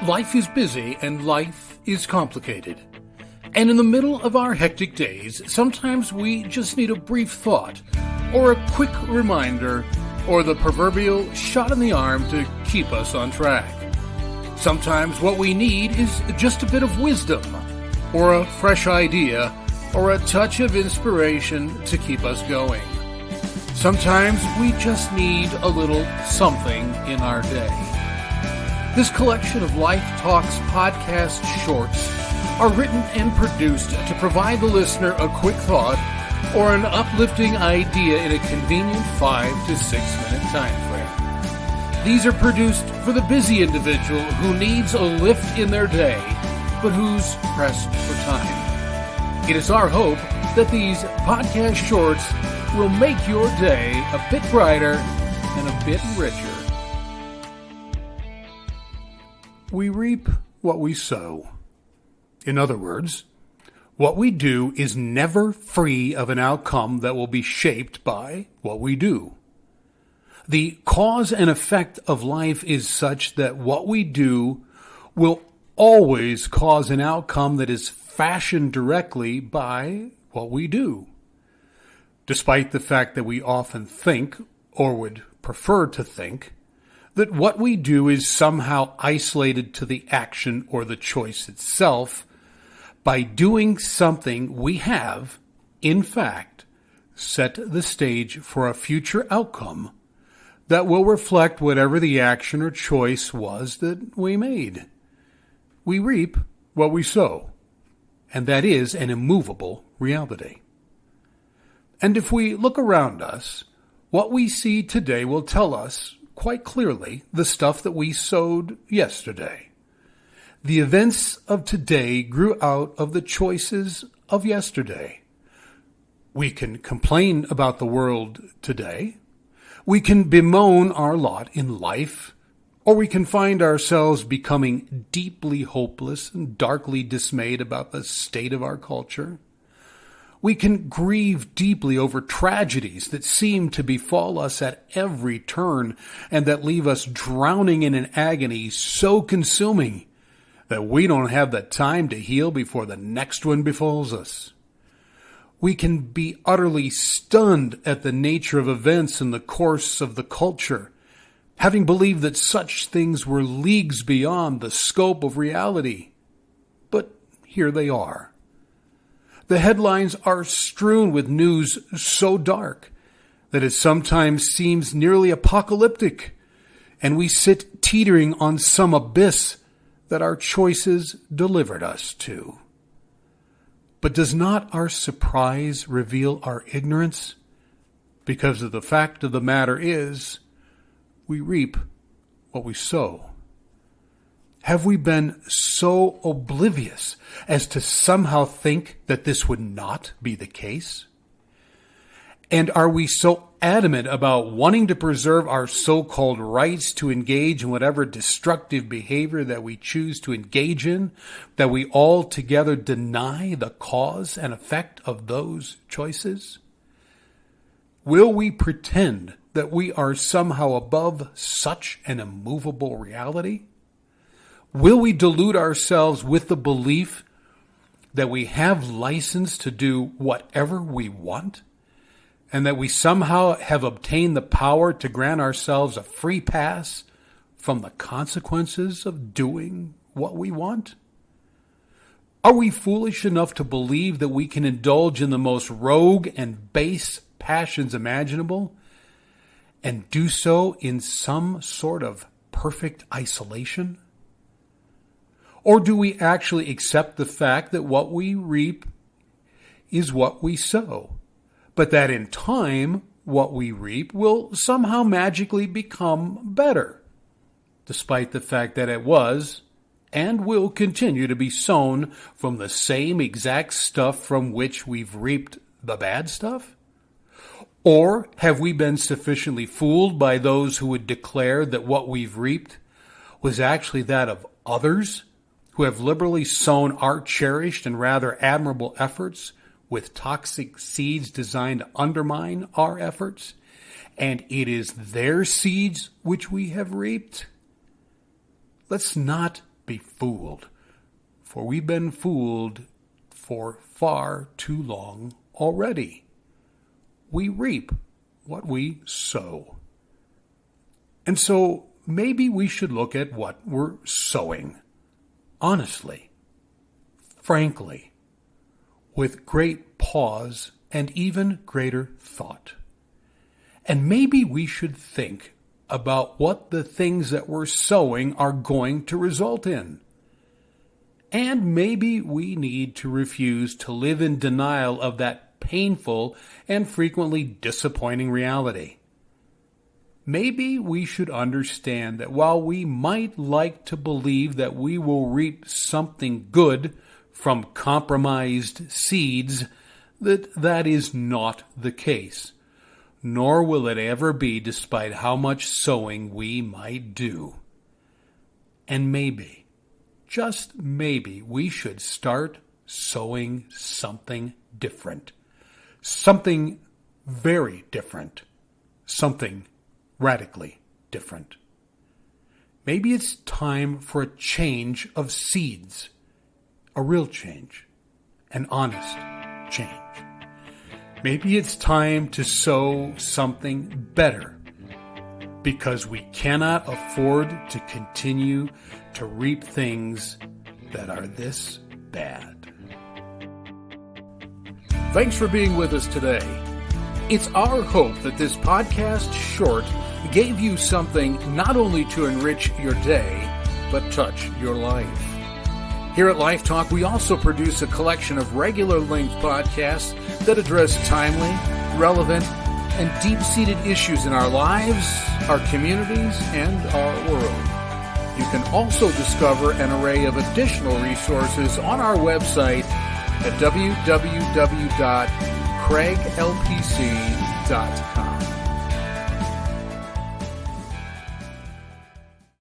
Life is busy and life is complicated. And in the middle of our hectic days, sometimes we just need a brief thought, or a quick reminder, or the proverbial shot in the arm to keep us on track. Sometimes what we need is just a bit of wisdom, or a fresh idea, or a touch of inspiration to keep us going. Sometimes we just need a little something in our day. This collection of Life Talks podcast shorts are written and produced to provide the listener a quick thought or an uplifting idea in a convenient 5 to 6 minute time frame. These are produced for the busy individual who needs a lift in their day, but who's pressed for time. It is our hope that these podcast shorts will make your day a bit brighter and a bit richer. We reap what we sow. In other words, what we do is never free of an outcome that will be shaped by what we do. The cause and effect of life is such that what we do will always cause an outcome that is fashioned directly by what we do. Despite the fact that we often think, or would prefer to think, that what we do is somehow isolated to the action or the choice itself, by doing something we have, in fact, set the stage for a future outcome that will reflect whatever the action or choice was that we made. We reap what we sow, and that is an immovable reality. And if we look around us, what we see today will tell us quite clearly the stuff that we sowed yesterday. The events of today grew out of the choices of yesterday. We can complain about the world today. We can bemoan our lot in life, or we can find ourselves becoming deeply hopeless and darkly dismayed about the state of our culture. We can grieve deeply over tragedies that seem to befall us at every turn and that leave us drowning in an agony so consuming that we don't have the time to heal before the next one befalls us. We can be utterly stunned at the nature of events in the course of the culture, having believed that such things were leagues beyond the scope of reality. But here they are. The headlines are strewn with news so dark that it sometimes seems nearly apocalyptic, and we sit teetering on some abyss that our choices delivered us to. But does not our surprise reveal our ignorance? Because of the fact of the matter is, we reap what we sow. Have we been so oblivious as to somehow think that this would not be the case? And are we so adamant about wanting to preserve our so-called rights to engage in whatever destructive behavior that we choose to engage in, that we altogether deny the cause and effect of those choices? Will we pretend that we are somehow above such an immovable reality? Will we delude ourselves with the belief that we have license to do whatever we want, and that we somehow have obtained the power to grant ourselves a free pass from the consequences of doing what we want? Are we foolish enough to believe that we can indulge in the most rogue and base passions imaginable, and do so in some sort of perfect isolation? Or do we actually accept the fact that what we reap is what we sow, but that in time what we reap will somehow magically become better, despite the fact that it was and will continue to be sown from the same exact stuff from which we've reaped the bad stuff? Or have we been sufficiently fooled by those who would declare that what we've reaped was actually that of others who have liberally sown our cherished and rather admirable efforts with toxic seeds designed to undermine our efforts, and it is their seeds which we have reaped? Let's not be fooled, for we've been fooled for far too long already. We reap what we sow. And so maybe we should look at what we're sowing, honestly, frankly, with great pause and even greater thought. And maybe we should think about what the things that we're sowing are going to result in. And maybe we need to refuse to live in denial of that painful and frequently disappointing reality. Maybe we should understand that while we might like to believe that we will reap something good from compromised seeds, that is not the case, nor will it ever be despite how much sowing we might do. And maybe, just maybe, we should start sowing something different, something very different, something radically different. Maybe it's time for a change of seeds, a real change, an honest change. Maybe it's time to sow something better, because we cannot afford to continue to reap things that are this bad. Thanks for being with us today. It's our hope that this podcast short gave you something not only to enrich your day, but touch your life. Here at Life Talk, we also produce a collection of regular-length podcasts that address timely, relevant, and deep-seated issues in our lives, our communities, and our world. You can also discover an array of additional resources on our website at www.craiglpc.com.